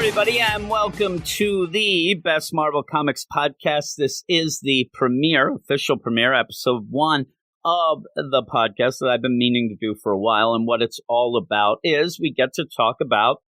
everybody, and welcome to the Best Marvel Comics podcast. This is the official premiere, episode 1 of the podcast that I've been meaning to do for a while. And what it's all about is we get to talk about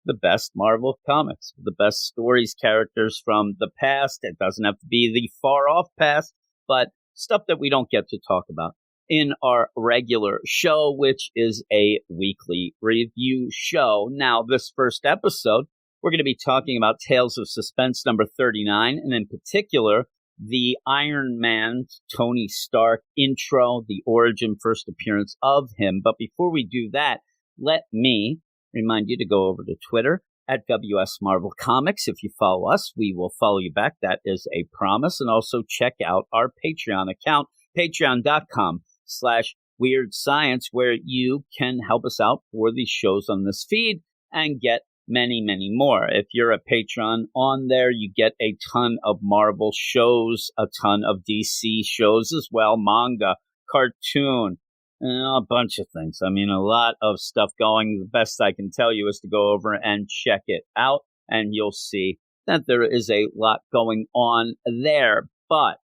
the best Marvel comics, the best stories, characters from the past. It doesn't have to be the far-off past, but stuff that we don't get to talk about in our regular show, which is a weekly review show. Now, this first episode, we're going to be talking about Tales of Suspense number 39, and in particular, the Iron Man Tony Stark intro, the origin, first appearance of him. But before we do that, let me remind you to go over to Twitter at WS Marvel Comics. If you follow us, we will follow you back. That is a promise. And also check out our Patreon account, patreon.com/Weird Science, where you can help us out for these shows on this feed and get many, many more. If you're a patron on there, you get a ton of Marvel shows, a ton of DC shows as well, manga, cartoon, and a bunch of things. I mean, a lot of stuff going. The best I can tell you is to go over and check it out, and you'll see that there is a lot going on there. But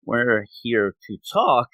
we're here to talk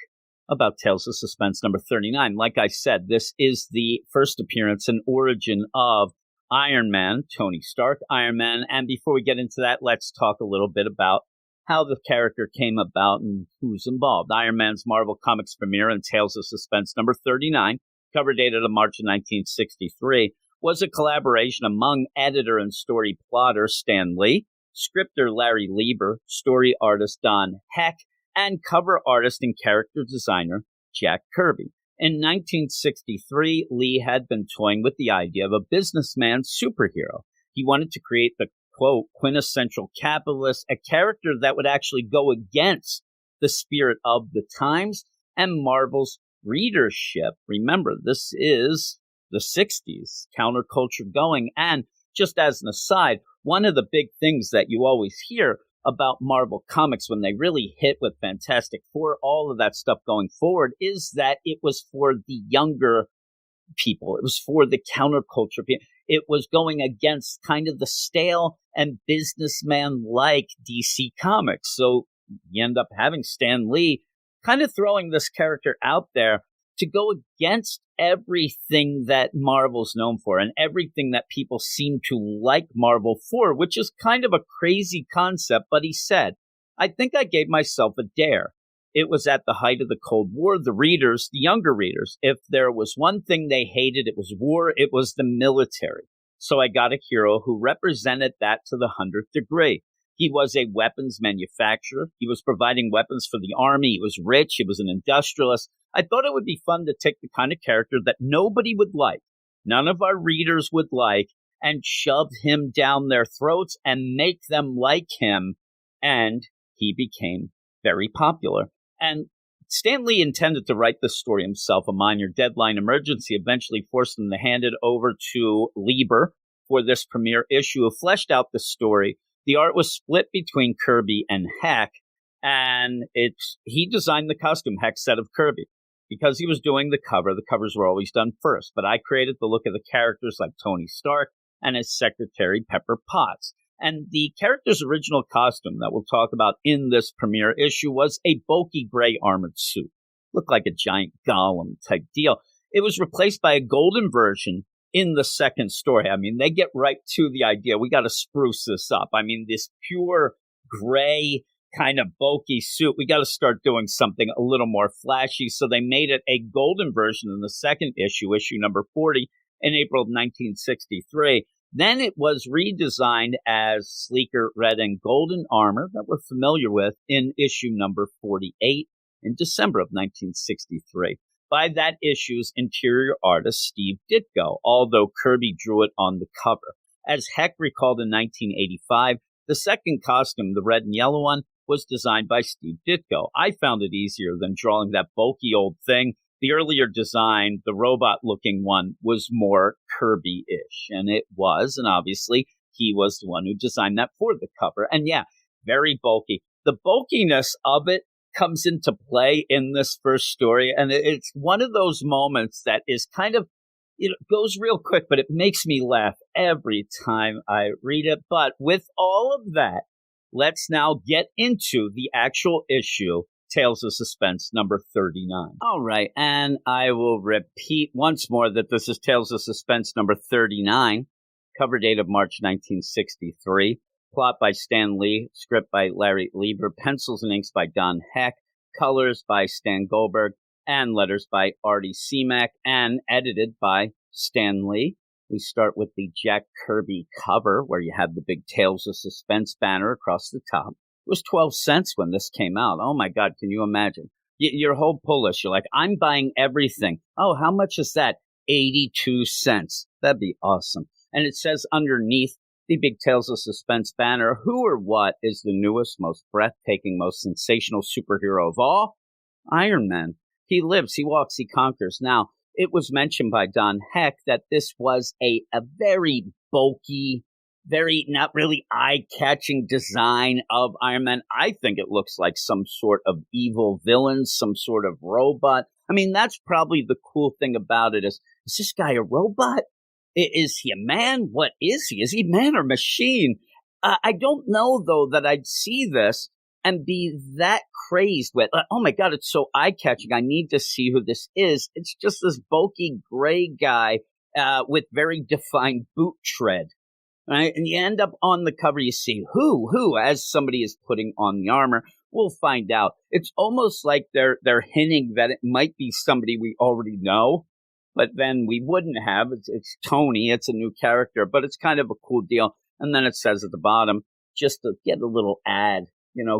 about Tales of Suspense number 39. Like I said, this is the first appearance and origin of Iron Man, Tony Stark, Iron Man. And before we get into that, let's talk a little bit about how the character came about and who's involved. Iron Man's Marvel Comics premiere and Tales of Suspense number 39, cover dated of March of 1963, was a collaboration among editor and story plotter Stan Lee, scripter Larry Lieber, story artist Don Heck, and cover artist and character designer Jack Kirby. In 1963, Lee had been toying with the idea of a businessman superhero. He wanted to create the, quote, quintessential capitalist, a character that would actually go against the spirit of the times and Marvel's readership. Remember, this is the 60s, counterculture going. And just as an aside, one of the big things that you always hear about Marvel Comics when they really hit with Fantastic Four, all of that stuff going forward, is that it was for the younger people. It was for the counterculture people. It was going against kind of the stale and businessman-like DC Comics. So you end up having Stan Lee kind of throwing this character out there to go against everything that Marvel's known for and everything that people seem to like Marvel for, which is kind of a crazy concept. But he said, I think I gave myself a dare. It was at the height of the Cold War. The readers, the younger readers, if there was one thing they hated, it was war, it was the military. So I got a hero who represented that to the 100th degree. He was a weapons manufacturer. He was providing weapons for the army. He was rich. He was an industrialist. I thought it would be fun to take the kind of character that nobody would like, none of our readers would like, and shove him down their throats and make them like him. And he became very popular. And Stan Lee intended to write this story himself. A minor deadline emergency eventually forced him to hand it over to Lieber for this premiere issue, who fleshed out the story. The art was split between Kirby and Heck, and he designed the costume, Heck said of Kirby. Because he was doing the cover, the covers were always done first. But I created the look of the characters like Tony Stark and his secretary, Pepper Potts. And the character's original costume that we'll talk about in this premiere issue was a bulky gray armored suit. Looked like a giant golem type deal. It was replaced by a golden version in the second story. I mean, they get right to the idea. We got to spruce this up. I mean, this pure gray kind of bulky suit, we got to start doing something a little more flashy. So they made it a golden version in the second issue, issue number 40, in April of 1963. Then it was redesigned as sleeker red and golden armor that we're familiar with in issue number 48 in December of 1963. By that issue's interior artist, Steve Ditko, although Kirby drew it on the cover. As Heck recalled in 1985, the second costume, the red and yellow one, was designed by Steve Ditko. I found it easier than drawing that bulky old thing. The earlier design, the robot-looking one, was more Kirby-ish, and it was, and obviously he was the one who designed that for the cover. And yeah, very bulky. The bulkiness of it comes into play in this first story, and it's one of those moments that is kind of, it goes real quick, but it makes me laugh every time I read it. But with all of that, let's now get into the actual issue, Tales of Suspense, number 39. All right, and I will repeat once more that this is Tales of Suspense, number 39, cover date of March 1963, plot by Stan Lee, script by Larry Lieber, pencils and inks by Don Heck, colors by Stan Goldberg, and letters by Artie Simek, and edited by Stan Lee. We start with the Jack Kirby cover, where you have the big Tales of Suspense banner across the top. It was 12 cents when this came out. Oh, my God, can you imagine? Your whole pull list, you're like, I'm buying everything. Oh, how much is that? 82 cents. That'd be awesome. And it says underneath the big Tales of Suspense banner, who or what is the newest, most breathtaking, most sensational superhero of all? Iron Man. He lives, he walks, he conquers. Now, it was mentioned by Don Heck that this was a very bulky, very not really eye-catching design of Iron Man. I think it looks like some sort of evil villain, some sort of robot. I mean, that's probably the cool thing about it is this guy a robot? Is he a man? What is he? Is he man or machine? I don't know, though, that I'd see this and be that crazed with, oh my God, it's so eye-catching. I need to see who this is. It's just this bulky gray guy with very defined boot tread. Right? And you end up on the cover, you see who, as somebody is putting on the armor. We'll find out. It's almost like they're hinting that it might be somebody we already know, but then we wouldn't have. It's Tony. It's a new character, but it's kind of a cool deal. And then it says at the bottom, just to get a little ad,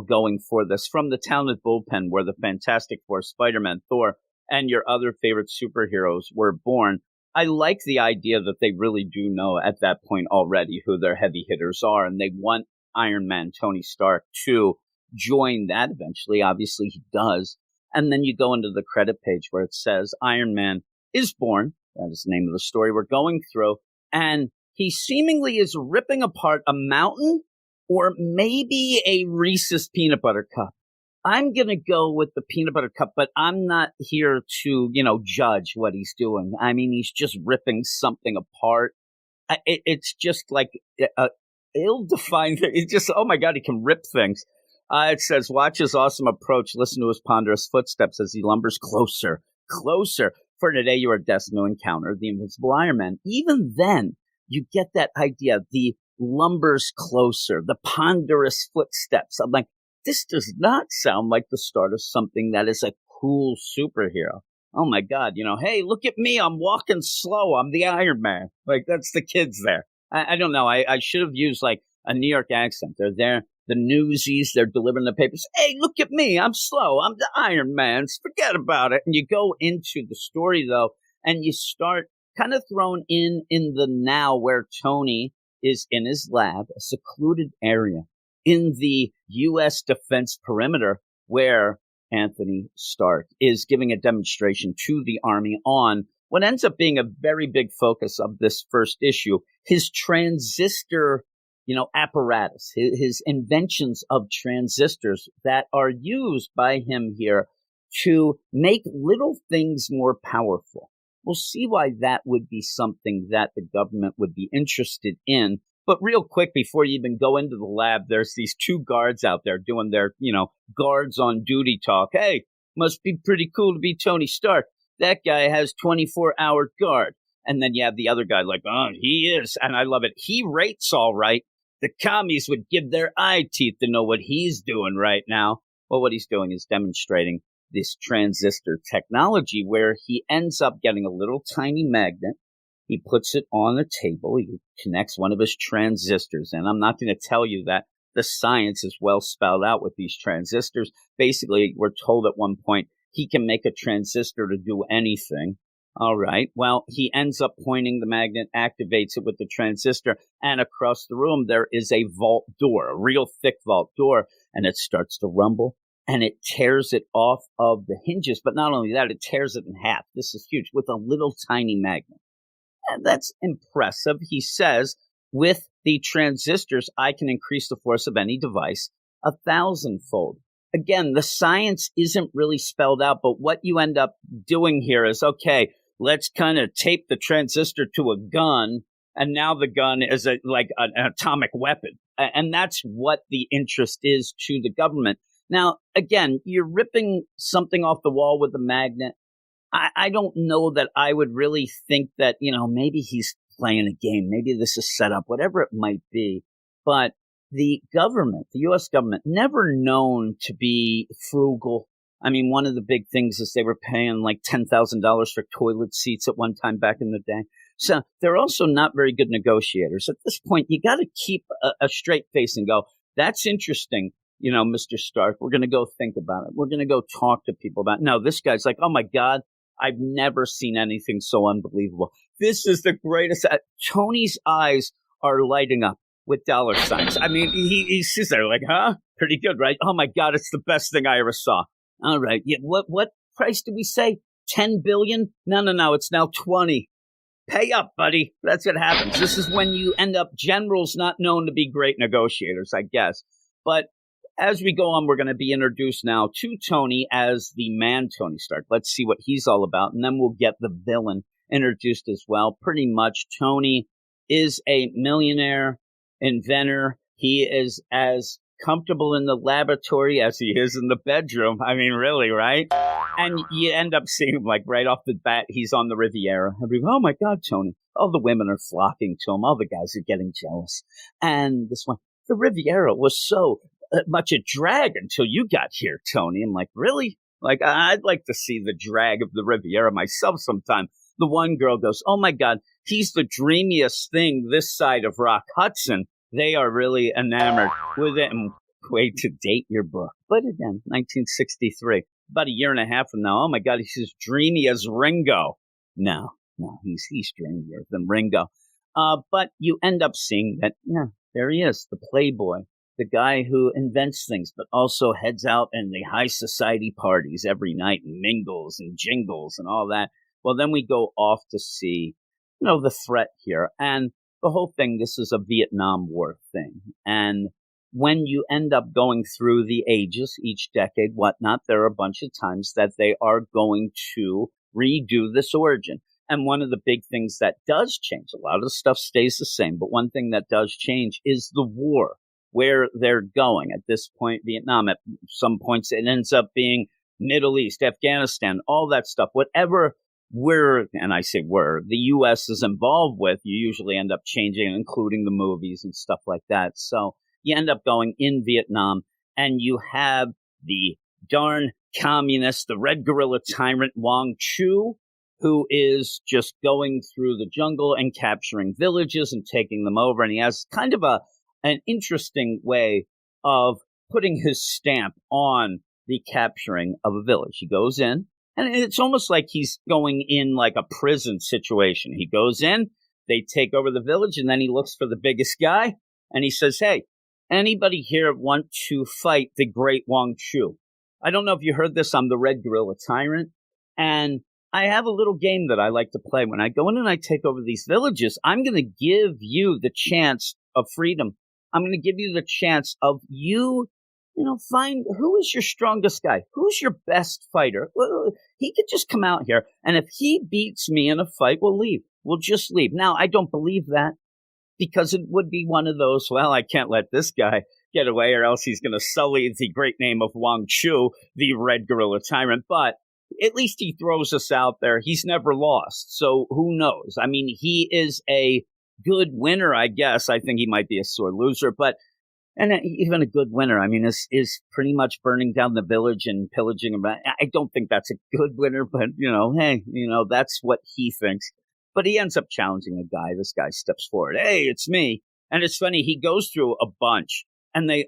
going for this, from the talented bullpen where the Fantastic Four, Spider-Man, Thor, and your other favorite superheroes were born. I like the idea that they really do know at that point already who their heavy hitters are, and they want Iron Man, Tony Stark, to join that eventually. Obviously, he does. And then you go into the credit page where it says Iron Man is born. That is the name of the story we're going through. And he seemingly is ripping apart a mountain or maybe a Reese's peanut butter cup. I'm going to go with the peanut butter cup, but I'm not here to, judge what he's doing. I mean, he's just ripping something apart. It's just like ill-defined. It's just, oh my God, he can rip things. It says, watch his awesome approach, listen to his ponderous footsteps as he lumbers closer. For today, you are destined to encounter the invincible Iron Man. Even then, you get that idea, the lumbers closer, the ponderous footsteps. I'm like, this does not sound like the start of something that is a cool superhero. Oh my God, hey, look at me. I'm walking slow. I'm the Iron Man. Like, that's the kids there. I don't know. I should have used like a New York accent. They're there. The newsies, they're delivering the papers. Hey, look at me. I'm slow. I'm the Iron Man. Forget about it. And you go into the story, though, and you start kind of thrown in the now where Tony is in his lab, a secluded area in the U.S. defense perimeter where Anthony Stark is giving a demonstration to the Army on what ends up being a very big focus of this first issue, his transistor apparatus, his inventions of transistors that are used by him here to make little things more powerful. We'll see why that would be something that the government would be interested in. But real quick, before you even go into the lab, there's these two guards out there doing their, guards on duty talk. Hey, must be pretty cool to be Tony Stark. That guy has 24-hour guard. And then you have the other guy like, oh, he is. And I love it. He rates all right. The commies would give their eye teeth to know what he's doing right now. Well, what he's doing is demonstrating this transistor technology where he ends up getting a little tiny magnet. He puts it on a table. He connects one of his transistors. And I'm not going to tell you that the science is well spelled out with these transistors. Basically, we're told at one point he can make a transistor to do anything. All right. Well, he ends up pointing the magnet, activates it with the transistor, and across the room there is a vault door, a real thick vault door, and it starts to rumble, and it tears it off of the hinges. But not only that, it tears it in half. This is huge, with a little tiny magnet. And that's impressive. He says, with the transistors, I can increase the force of any device 1,000-fold. Again, the science isn't really spelled out, but what you end up doing here is, okay, let's kind of tape the transistor to a gun, and now the gun is like an atomic weapon. And that's what the interest is to the government. Now, again, you're ripping something off the wall with a magnet. I don't know that I would really think that, maybe he's playing a game. Maybe this is set up, whatever it might be. But the government, the U.S. government, never known to be frugal. I mean, one of the big things is they were paying like $10,000 for toilet seats at one time back in the day. So they're also not very good negotiators. At this point, you got to keep a straight face and go, that's interesting, Mr. Stark. We're going to go think about it. We're going to go talk to people about it. No, this guy's like, oh, my God, I've never seen anything so unbelievable. This is the greatest. Tony's eyes are lighting up with dollar signs. I mean, he sits there like, huh? Pretty good, right? Oh, my God, it's the best thing I ever saw. All right. Yeah. What price did we say? 10 billion? No. It's now 20. Pay up, buddy. That's what happens. This is when you end up generals not known to be great negotiators, I guess. But as we go on, we're going to be introduced now to Tony as the man Tony Stark. Let's see what he's all about. And then we'll get the villain introduced as well. Pretty much, Tony is a millionaire inventor. He is as comfortable in the laboratory as he is in the bedroom. I mean, really, right? And you end up seeing him like right off the bat, he's on the Riviera. Oh my God, Tony. All the women are flocking to him. All the guys are getting jealous. And this one, the Riviera was so much a drag until you got here, Tony. I'm like, really? Like, I'd like to see the drag of the Riviera myself sometime. The one girl goes, oh my God, he's the dreamiest thing this side of Rock Hudson. They are really enamored with it and wait to date your book. But again, 1963, about a year and a half from now, oh my God, he's as dreamy as Ringo. No, he's dreamier than Ringo. But you end up seeing that, yeah, there he is, the playboy, the guy who invents things, but also heads out in the high society parties every night and mingles and jingles and all that. Well, then we go off to see, the threat here. And the whole thing, this is a Vietnam War thing. And when you end up going through the ages, each decade, whatnot, there are a bunch of times that they are going to redo this origin. And one of the big things that does change, a lot of the stuff stays the same, but one thing that does change is the war, where they're going. At this point, Vietnam, at some points, it ends up being Middle East, Afghanistan, all that stuff, whatever and I say the U.S. is involved with, you usually end up changing, including the movies and stuff like that. So you end up going in Vietnam, and you have the darn communist, the red guerrilla tyrant Wang Chu, who is just going through the jungle and capturing villages and taking them over. And he has kind of an interesting way of putting his stamp on the capturing of a village. He goes in, and it's almost like he's going in like a prison situation. He goes in, they take over the village, and then he looks for the biggest guy, and he says, hey, anybody here want to fight the great Wang Chu? I don't know if you heard this. I'm the red guerrilla tyrant, and I have a little game that I like to play. When I go in and I take over these villages, I'm going to give you the chance of freedom. I'm going to give you the chance of you, find who is your strongest guy. Who's your best fighter? Well, he could just come out here, and if he beats me in a fight, we'll leave. We'll just leave. Now, I don't believe that, because it would be one of those, well, I can't let this guy get away, or else he's going to sully the great name of Wang Chu, the red guerrilla tyrant. But at least he throws us out there. He's never lost. So who knows? I mean, he is a good winner, I guess. I think he might be a sore loser, but even a good winner, I mean, is pretty much burning down the village and pillaging him. I don't think that's a good winner, but, hey, that's what he thinks. But he ends up challenging a guy. This guy steps forward. Hey, it's me. And it's funny. He goes through a bunch. And the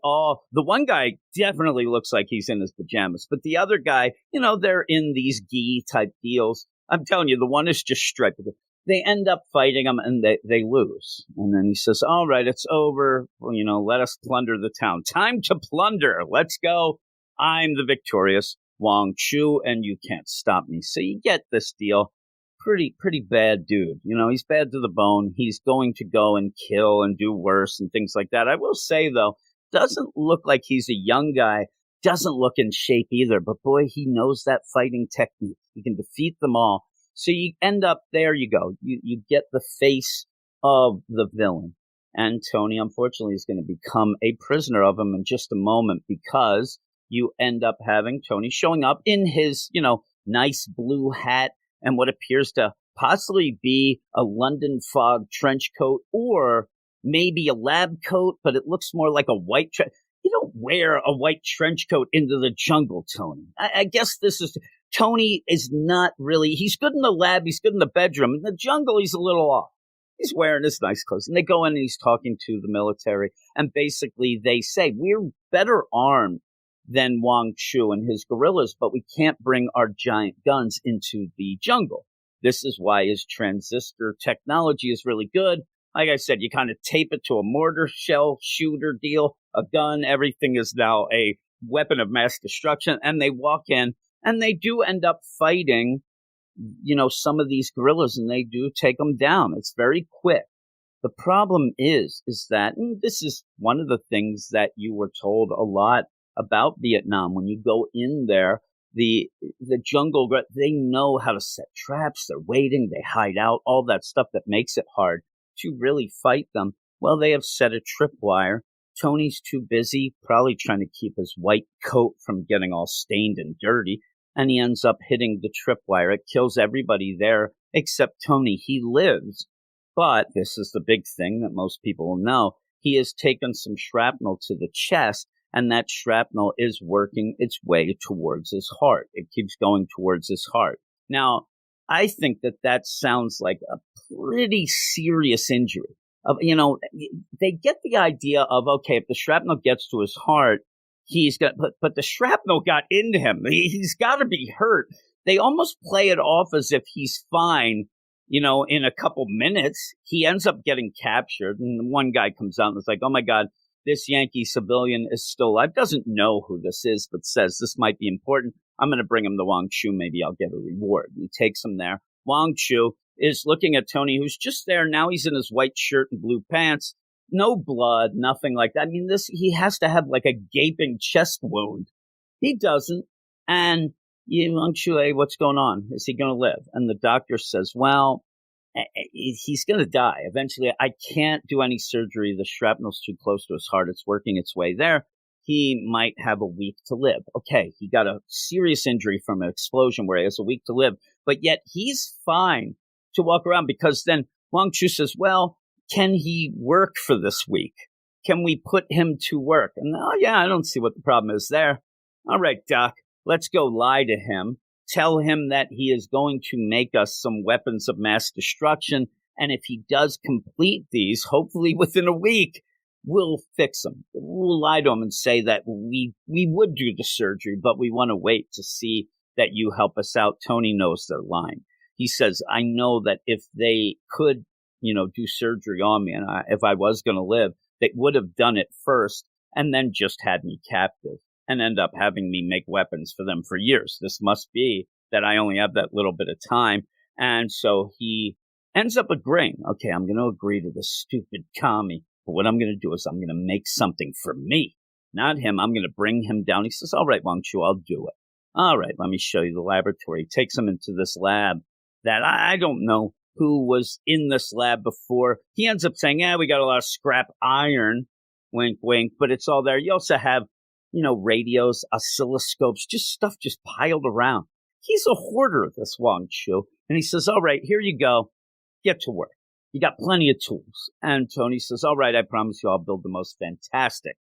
one guy definitely looks like he's in his pajamas. But the other guy, they're in these gi type deals. I'm telling you, the one is just striped. They end up fighting him, and they lose. And then he says, all right, it's over. Well, let us plunder the town. Time to plunder. Let's go. I'm the victorious Wang Chu, and you can't stop me. So you get this deal. Pretty bad dude. He's bad to the bone. He's going to go and kill and do worse and things like that. I will say, though, doesn't look like he's a young guy. Doesn't look in shape either. But boy, he knows that fighting technique. He can defeat them all. So you end up, there you go. You get the face of the villain. And Tony, unfortunately, is going to become a prisoner of him in just a moment, because you end up having Tony showing up in his, nice blue hat and what appears to possibly be a London fog trench coat, or maybe a lab coat, but it looks more like a white You don't wear a white trench coat into the jungle, Tony. I guess Tony is not really, he's good in the lab, he's good in the bedroom. In the jungle, he's a little off. He's wearing his nice clothes. And they go in and he's talking to the military. And basically they say, we're better armed than Wang Chu and his guerrillas, but we can't bring our giant guns into the jungle. This is why his transistor technology is really good. Like I said, you kind of tape it to a mortar shell shooter deal, a gun. Everything is now a weapon of mass destruction. And they walk in and they do end up fighting, some of these guerrillas, and they do take them down. It's very quick. The problem is that, and this is one of the things that you were told a lot about Vietnam. When you go in there, the jungle, they know how to set traps. They're waiting. They hide out. All that stuff that makes it hard to really fight them. Well, they have set a tripwire. Tony's too busy, probably trying to keep his white coat from getting all stained and dirty. And he ends up hitting the tripwire. It kills everybody there except Tony. He lives. But this is the big thing that most people will know. He has taken some shrapnel to the chest, and that shrapnel is working its way towards his heart. It keeps going towards his heart. Now, I think that sounds like a pretty serious injury. They get the idea of, okay, if the shrapnel gets to his heart, but the shrapnel got into him. He's got to be hurt. They almost play it off as if he's fine, in a couple minutes. He ends up getting captured, and one guy comes out and is like, oh my God, this Yankee civilian is still alive. Doesn't know who this is, but says this might be important. I'm going to bring him to Wang Chu. Maybe I'll get a reward. He takes him there. Wang Chu is looking at Tony, who's just there. Now he's in his white shirt and blue pants. No blood, nothing like that. I mean, he has to have like a gaping chest wound. He doesn't. And Wang Chu, hey, what's going on? Is he going to live? And the doctor says, well, he's going to die. Eventually, I can't do any surgery. The shrapnel's too close to his heart. It's working its way there. He might have a week to live. Okay, he got a serious injury from an explosion where he has a week to live. But yet he's fine to walk around, because then Wang Chu says, well, can he work for this week? Can we put him to work? And I don't see what the problem is there. All right, Doc, let's go lie to him. Tell him that he is going to make us some weapons of mass destruction. And if he does complete these, hopefully within a week, we'll fix him. We'll lie to him and say that we would do the surgery, but we want to wait to see that you help us out. Tony knows they're lying. He says, I know that if they could, do surgery on me, and if I was going to live, they would have done it first and then just had me captive and end up having me make weapons for them for years. This must be that I only have that little bit of time. And so he ends up agreeing. Okay, I'm going to agree to this stupid commie. But what I'm going to do is I'm going to make something for me, not him. I'm going to bring him down. He says, all right, Wang Chu, I'll do it. All right, let me show you the laboratory. He takes him into this lab that I don't know who was in this lab before. He ends up saying, we got a lot of scrap iron, wink, wink, but it's all there. You also have, radios, oscilloscopes, just stuff just piled around. He's a hoarder, this Wang Chu. And he says, all right, here you go. Get to work. You got plenty of tools. And Tony says, all right, I promise you I'll build the most fantastic,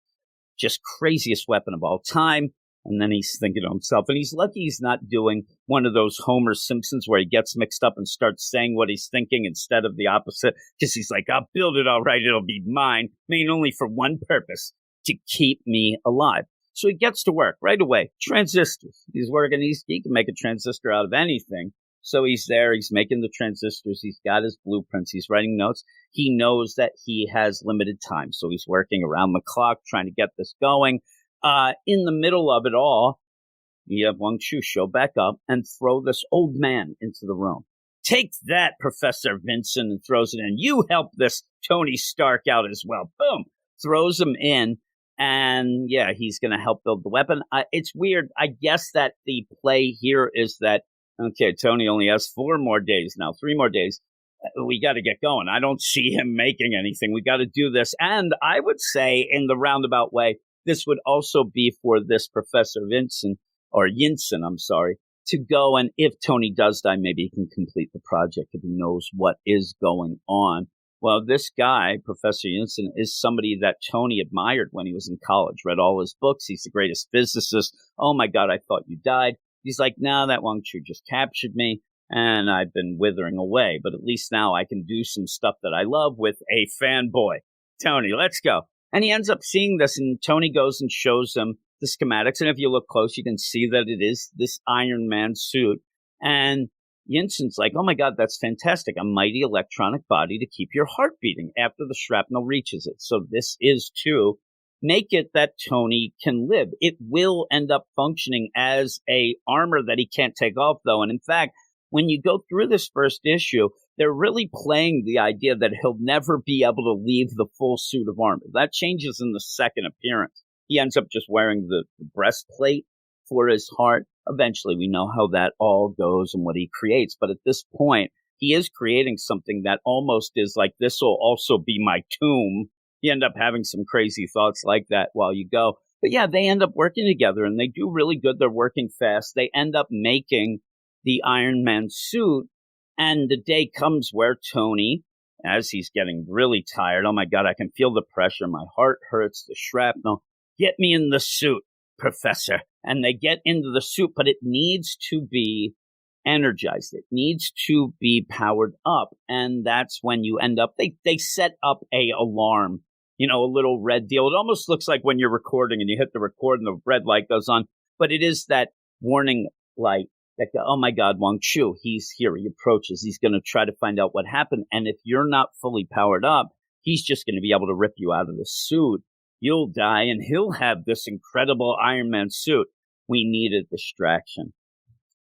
just craziest weapon of all time. And then he's thinking to himself, and he's lucky he's not doing one of those Homer Simpsons where he gets mixed up and starts saying what he's thinking instead of the opposite, because he's like, I'll build it all right. It'll be mine, made only for one purpose, to keep me alive. So he gets to work right away. Transistors. He's working. He can make a transistor out of anything. So he's there. He's making the transistors. He's got his blueprints. He's writing notes. He knows that he has limited time. So he's working around the clock trying to get this going. In the middle of it all, you have Wang Chu show back up and throw this old man into the room. Take that, Professor Vincent, and throws it in. You help this Tony Stark out as well. Boom. Throws him in. And he's going to help build the weapon. It's weird. I guess that the play here is that Okay, Tony only has 4 more days now, 3 more days. We got to get going. I don't see him making anything. We got to do this. And I would say, in the roundabout way, this would also be for this Professor Yinsen, I'm sorry, to go. And if Tony does die, maybe he can complete the project if he knows what is going on. Well, this guy, Professor Yinsen, is somebody that Tony admired when he was in college, read all his books. He's the greatest physicist. Oh, my God, I thought you died. He's like, no, that Wang Chu just captured me, and I've been withering away. But at least now I can do some stuff that I love with a fanboy. Tony, let's go. And he ends up seeing this, and Tony goes and shows him the schematics. And if you look close, you can see that it is this Iron Man suit. And Yinsen's like, oh, my God, that's fantastic. A mighty electronic body to keep your heart beating after the shrapnel reaches it. So this is to make it that Tony can live. It will end up functioning as a armor that he can't take off, though. And in fact, when you go through this first issue, they're really playing the idea that he'll never be able to leave the full suit of armor. That changes in the second appearance. He ends up just wearing the breastplate for his heart. Eventually, we know how that all goes and what he creates. But at this point, he is creating something that almost is like, this will also be my tomb. You end up having some crazy thoughts like that while you go. But yeah, they end up working together, and they do really good. They're working fast. They end up making the Iron Man suit, and the day comes where Tony, as he's getting really tired, oh my God, I can feel the pressure. My heart hurts, the shrapnel. Get me in the suit, Professor. And they get into the suit, but it needs to be energized. It needs to be powered up. And that's when you end up, they set up a alarm, a little red deal. It almost looks like when you're recording and you hit the record and the red light goes on, but it is that warning light that, oh my God, Wang Chu, he's here. He approaches. He's going to try to find out what happened. And if you're not fully powered up, he's just going to be able to rip you out of the suit. You'll die, and he'll have this incredible Iron Man suit. We need a distraction.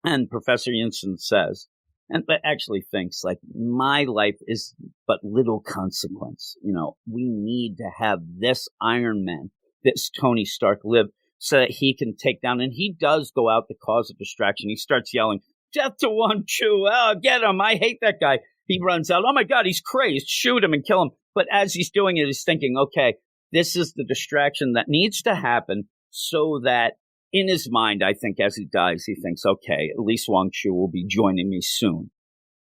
And Professor Yinsen says, and actually thinks, like, my life is but little consequence. We need to have this Iron Man, this Tony Stark, live so that he can take down. And he does go out to cause a distraction. He starts yelling, death to Wang Chu. Oh, get him. I hate that guy. He runs out. Oh, my God, he's crazed. Shoot him and kill him. But as he's doing it, he's thinking, okay, this is the distraction that needs to happen so that in his mind, I think as he dies, he thinks, okay, at least Wang Chu will be joining me soon.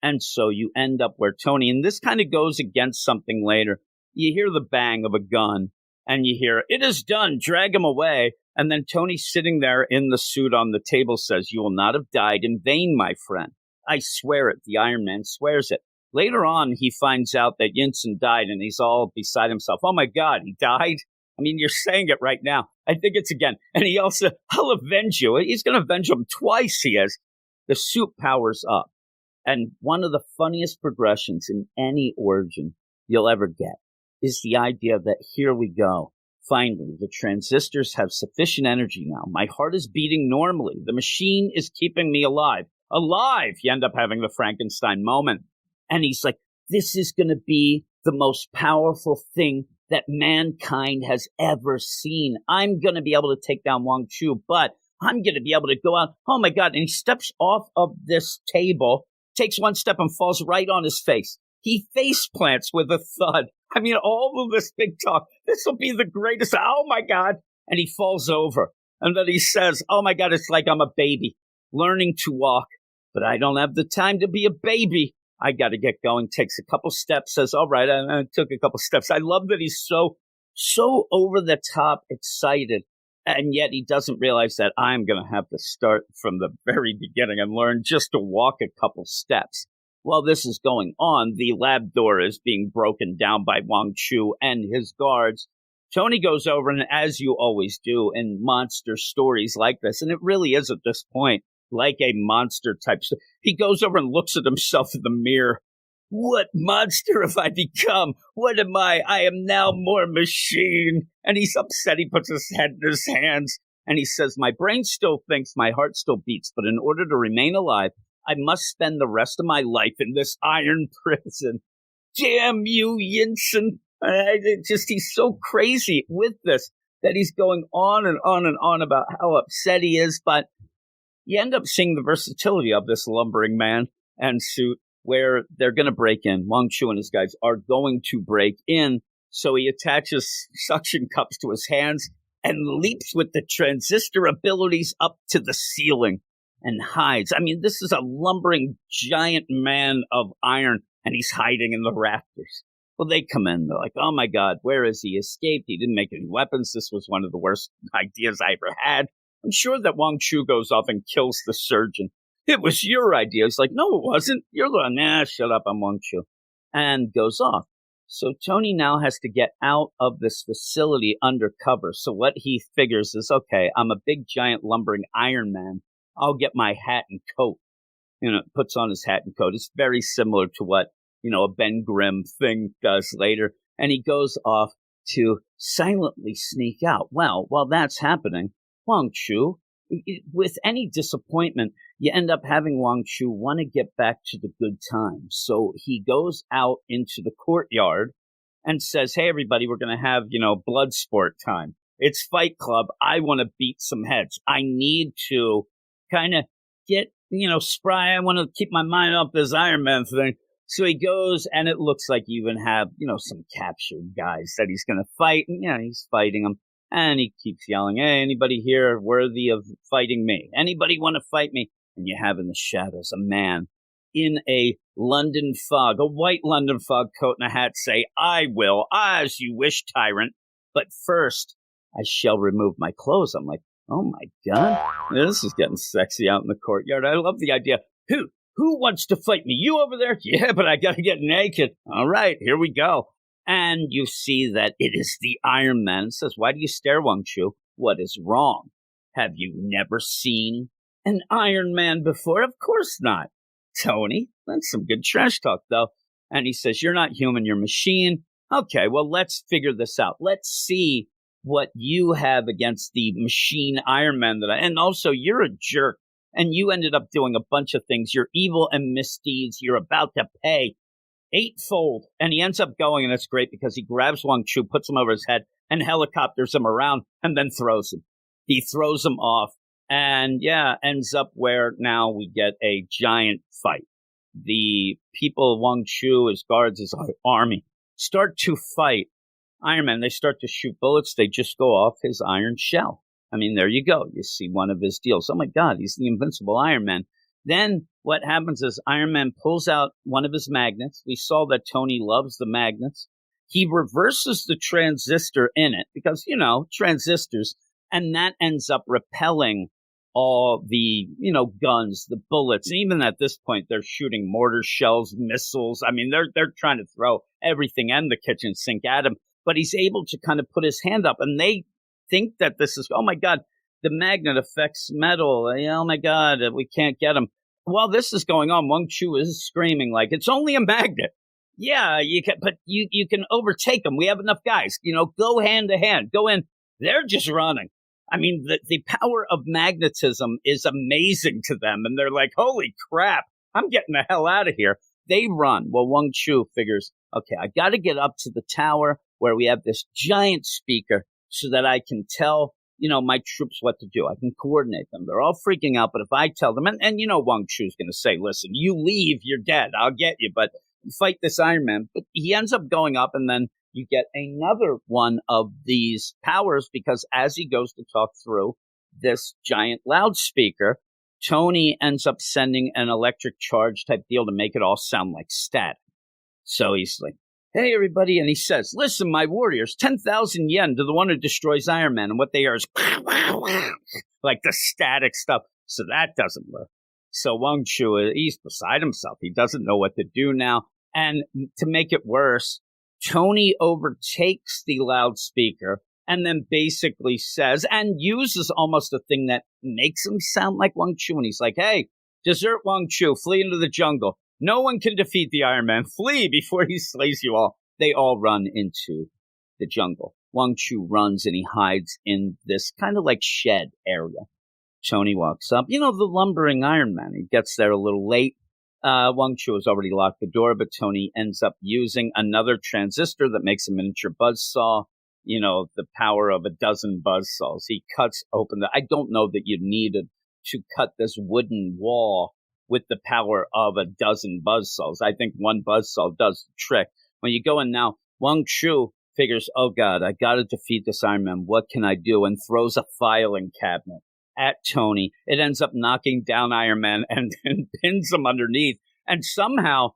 And so you end up where Tony, and this kind of goes against something later. You hear the bang of a gun, and you hear, it is done, drag him away. And then Tony, sitting there in the suit on the table, says, you will not have died in vain, my friend. I swear it. The Iron Man swears it. Later on, he finds out that Yinsen died, and he's all beside himself. Oh, my God, he died? I mean, you're saying it right now. I think it's again. And he also, I'll avenge you. He's going to avenge him twice, he is. The suit powers up. And one of the funniest progressions in any origin you'll ever get is the idea that here we go. Finally, the transistors have sufficient energy now. My heart is beating normally. The machine is keeping me alive. Alive! You end up having the Frankenstein moment. And he's like, this is going to be the most powerful thing that mankind has ever seen. I'm going to be able to take down Wang Chu, but I'm going to be able to go out. Oh, my God. And he steps off of this table, takes one step and falls right on his face. He face plants with a thud. I mean, all of this big talk, this will be the greatest. Oh, my God. And he falls over. And then he says, oh, my God, it's like I'm a baby learning to walk, but I don't have the time to be a baby. I got to get going. Takes a couple steps, says, all right, I took a couple steps. I love that he's so over the top excited. And yet he doesn't realize that I'm going to have to start from the very beginning and learn just to walk a couple steps. While this is going on, the lab door is being broken down by Wang Chu and his guards. Tony goes over, and as you always do in monster stories like this, and it really is at this point like a monster type story, he goes over and looks at himself in the mirror. What monster have I become? What am I? I am now more machine. And he's upset. He puts his head in his hands, and he says, my brain still thinks, my heart still beats, but in order to remain alive, I must spend the rest of my life in this iron prison. Damn you, Yinsen. He's so crazy with this that he's going on and on and on about how upset he is. But you end up seeing the versatility of this lumbering man and suit, where they're going to break in. Wang Chu and his guys are going to break in. So he attaches suction cups to his hands and leaps with the transistor abilities up to the ceiling and hides. I mean, this is a lumbering giant man of iron, and he's hiding in the rafters. Well, they come in. They're like, oh, my God, where is he? Escaped. He didn't make any weapons. This was one of the worst ideas I ever had. I'm sure that Wang Chu goes off and kills the surgeon. It was your idea. He's like, no, it wasn't. You're the one. Nah, shut up. I'm Wang Chu. And goes off. So Tony now has to get out of this facility undercover. So what he figures is, okay, I'm a big, giant, lumbering Iron Man. I'll get my hat and coat. Puts on his hat and coat. It's very similar to what, a Ben Grimm thing does later. And he goes off to silently sneak out. Well, while that's happening, Wang Chu, with any disappointment, you end up having Wang Chu want to get back to the good times. So he goes out into the courtyard and says, hey, everybody, we're going to have, blood sport time. It's Fight Club. I want to beat some heads. I need to kind of get, spry. I want to keep my mind off this Iron Man thing. So he goes, and it looks like you even have, some captured guys that he's going to fight. And, he's fighting them. And he keeps yelling, hey, anybody here worthy of fighting me? Anybody want to fight me? And you have in the shadows a man in a London fog, a white London fog coat and a hat say, I will, as you wish, tyrant. But first, I shall remove my clothes. I'm like, oh, my God. This is getting sexy out in the courtyard. I love the idea. Who wants to fight me? You over there? Yeah, but I got to get naked. All right, here we go. And you see that it is the Iron Man. It says, why do you stare, Wang Chu? What is wrong? Have you never seen an Iron Man before? Of course not. Tony, that's some good trash talk, though. And he says, you're not human, you're machine. Okay, well, let's figure this out. Let's see what you have against the machine Iron Man and also, you're a jerk. And you ended up doing a bunch of things. You're evil and misdeeds. You're about to pay eightfold. And he ends up going, and it's great because he grabs Wang Chu, puts him over his head, and helicopters him around, and then throws him. He throws him off, and ends up where now we get a giant fight. The people, Wang Chu, his guards, his army, start to fight Iron Man. They start to shoot bullets. They just go off his iron shell. I mean, there you go. You see one of his deals. Oh, my God, he's the invincible Iron Man. Then what happens is Iron Man pulls out one of his magnets. We saw that Tony loves the magnets. He reverses the transistor in it because, transistors, and that ends up repelling all the, guns, the bullets. And even at this point, they're shooting mortar shells, missiles. I mean, they're trying to throw everything and the kitchen sink at him. But he's able to kind of put his hand up, and they think that this is, oh, my God, the magnet affects metal. Oh, my God, we can't get him. While this is going on, Wang Chu is screaming like, it's only a magnet. Yeah, you can, but you can overtake them. We have enough guys. Go hand to hand. Go in. They're just running. I mean, the power of magnetism is amazing to them. And they're like, holy crap, I'm getting the hell out of here. They run. Well, Wang Chu figures, okay, I got to get up to the tower where we have this giant speaker so that I can tell, my troops what to do. I can coordinate them. They're all freaking out. But if I tell them, and Wang Chu's going to say, listen, you leave, you're dead. I'll get you. But fight this Iron Man. But he ends up going up, and then you get another one of these powers because as he goes to talk through this giant loudspeaker, Tony ends up sending an electric charge type deal to make it all sound like static. So he's like, hey, everybody. And he says, listen, my warriors, 10,000 yen to the one who destroys Iron Man. And what they hear is like the static stuff. So that doesn't work. So Wang Chu, he's beside himself. He doesn't know what to do now. And to make it worse, Tony overtakes the loudspeaker and then basically says and uses almost a thing that makes him sound like Wang Chu. And he's like, hey, desert Wang Chu, flee into the jungle. No one can defeat the Iron Man. Flee before he slays you all. They all run into the jungle. Wang Chu runs and he hides in this kind of like shed area. Tony walks up. The lumbering Iron Man. He gets there a little late. Wang Chu has already locked the door, but Tony ends up using another transistor that makes a miniature buzzsaw. The power of a dozen buzzsaws. He cuts open I don't know that you need a to cut this wooden wall with the power of a dozen buzzsaws. I think one buzzsaw does the trick. When you go in now, Wang Chu figures, oh God, I got to defeat this Iron Man. What can I do? And throws a filing cabinet at Tony. It ends up knocking down Iron Man and pins him underneath. And somehow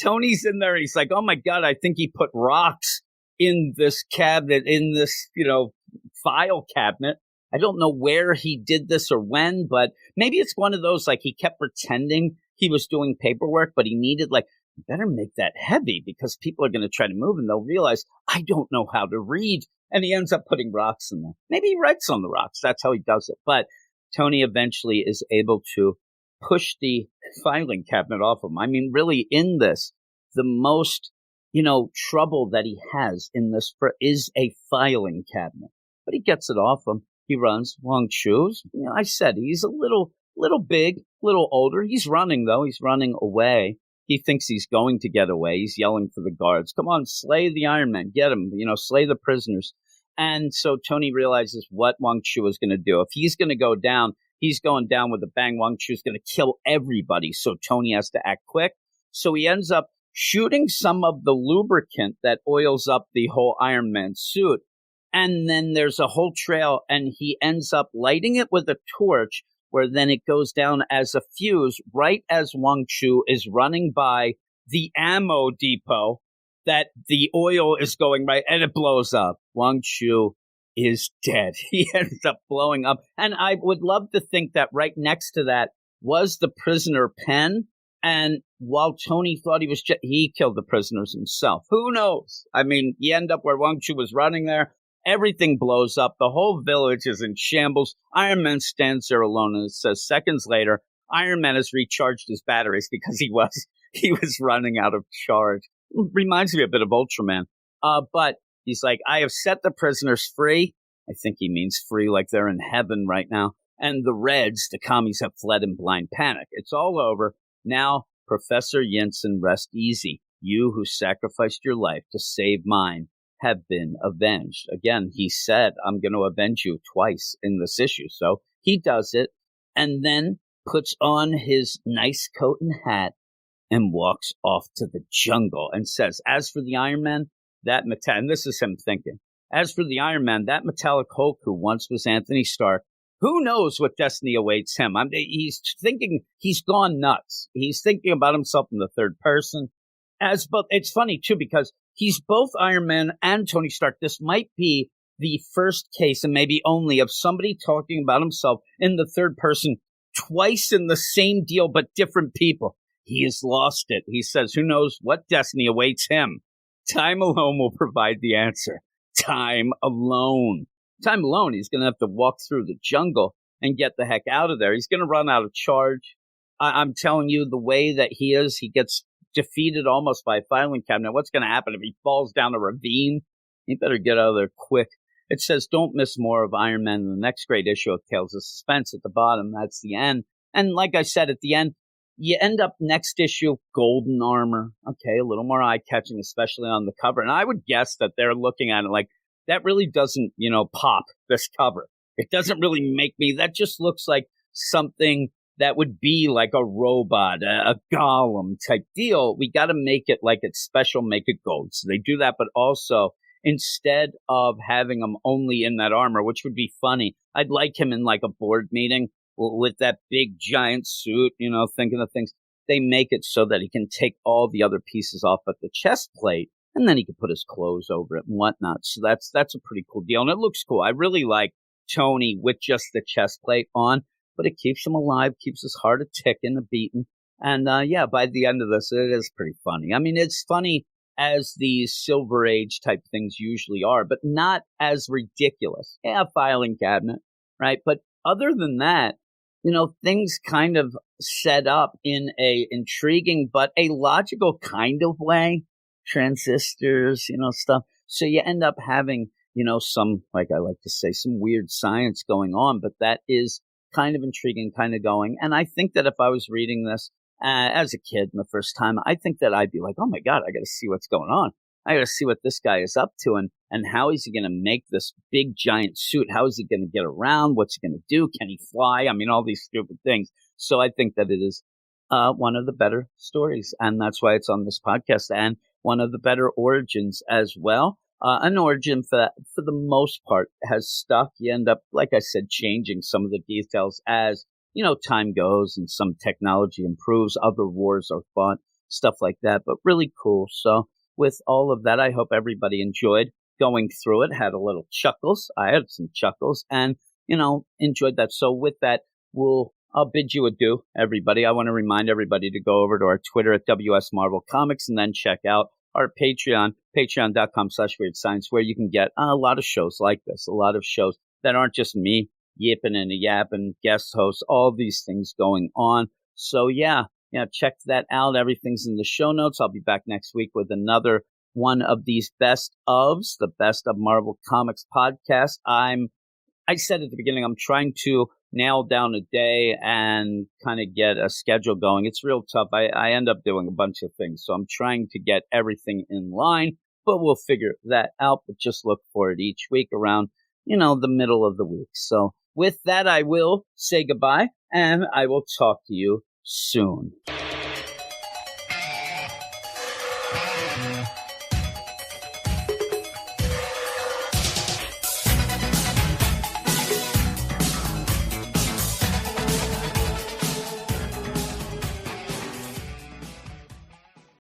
Tony's in there. He's like, oh my God, I think he put rocks in this cabinet, in this, file cabinet. I don't know where he did this or when, but maybe it's one of those, like, he kept pretending he was doing paperwork, but he needed, like, you better make that heavy because people are going to try to move and they'll realize I don't know how to read. And he ends up putting rocks in there. Maybe he writes on the rocks. That's how he does it. But Tony eventually is able to push the filing cabinet off him. I mean, really, in this, the most, trouble that he has in this is a filing cabinet. But he gets it off him. He runs. Wang Chu's, I said, he's a little big, little older. He's running, though. He's running away. He thinks he's going to get away. He's yelling for the guards. Come on, slay the Iron Man. Get him, slay the prisoners. And so Tony realizes what Wang Chu is going to do. If he's going to go down, he's going down with a bang. Wang Chu is going to kill everybody. So Tony has to act quick. So he ends up shooting some of the lubricant that oils up the whole Iron Man suit. And then there's a whole trail, and he ends up lighting it with a torch, where then it goes down as a fuse right as Wang Chu is running by the ammo depot that the oil is going right, and it blows up. Wang Chu is dead. He ends up blowing up. And I would love to think that right next to that was the prisoner pen. And while Tony thought he killed the prisoners himself. Who knows? I mean, you end up where Wang Chu was running there. Everything blows up. The whole village is in shambles. Iron Man stands there alone, and it says seconds later, Iron Man has recharged his batteries because he was running out of charge. Reminds me a bit of Ultraman. But he's like, I have set the prisoners free. I think he means free like they're in heaven right now. And the Reds, the commies, have fled in blind panic. It's all over. Now, Professor Yinsen, rest easy. You who sacrificed your life to save mine have been avenged. Again, he said, I'm going to avenge you twice in this issue. So he does it and then puts on his nice coat and hat and walks off to the jungle and says, as for the Iron Man, and this is him thinking, as for the Iron Man, that metallic Hulk who once was Anthony Stark, who knows what destiny awaits him? He's thinking he's gone nuts. He's thinking about himself in the third person. But it's funny, too, because he's both Iron Man and Tony Stark. This might be the first case, and maybe only, of somebody talking about himself in the third person twice in the same deal, but different people. He has lost it. He says, who knows what destiny awaits him? Time alone will provide the answer. Time alone. Time alone, he's going to have to walk through the jungle and get the heck out of there. He's going to run out of charge. I'm telling you, the way that he is, he gets defeated almost by a filing cabinet. What's going to happen if he falls down a ravine? He better get out of there quick. It says, don't miss more of Iron Man in the next great issue of Tales of Suspense at the bottom. That's the end. And like I said, at the end, you end up next issue, golden armor. Okay, a little more eye-catching, especially on the cover. And I would guess that they're looking at it like, that really doesn't, pop this cover. It doesn't really make me, that just looks like something that would be like a robot, a golem type deal. We got to make it like it's special, make it gold. So they do that, but also instead of having him only in that armor, which would be funny, I'd like him in like a board meeting with that big giant suit, thinking of things. They make it so that he can take all the other pieces off at the chest plate, and then he can put his clothes over it and whatnot. So that's a pretty cool deal. And it looks cool. I really like Tony with just the chest plate on, but it keeps him alive, keeps his heart a ticking, a beating. And by the end of this, it is pretty funny. I mean, it's funny as these Silver Age type things usually are, but not as ridiculous. Yeah, filing cabinet, right? But other than that, things kind of set up in a intriguing but a logical kind of way. Transistors, stuff. So you end up having, some, like I like to say, some weird science going on, but that is kind of intriguing, kind of going. And I think that if I was reading this as a kid in the first time, I think that I'd be like, oh my God, I got to see what's going on. I got to see what this guy is up to and how is he going to make this big giant suit? How is he going to get around? What's he going to do? Can he fly? I mean, all these stupid things. So I think that it is one of the better stories, and that's why it's on this podcast, and one of the better origins as well. An origin for the most part has stuck. You end up, like I said, changing some of the details as time goes and some technology improves. Other wars are fought, stuff like that. But really cool. So with all of that, I hope everybody enjoyed going through it. Had a little chuckles. I had some chuckles, and enjoyed that. So with that, I'll bid you adieu, everybody. I want to remind everybody to go over to our Twitter at WS Marvel Comics and then check out our Patreon, patreon.com/Weird Science, where you can get a lot of shows like this, a lot of shows that aren't just me yipping and yapping, guest hosts, all these things going on. So yeah, check that out. Everything's in the show notes. I'll be back next week with another one of these the best of Marvel Comics podcast. I said at the beginning, I'm trying to nail down a day and kind of get a schedule going. It's real tough. I end up doing a bunch of things. So I'm trying to get everything in line, but we'll figure that out. But just look for it each week around, the middle of the week. So with that, I will say goodbye and I will talk to you soon.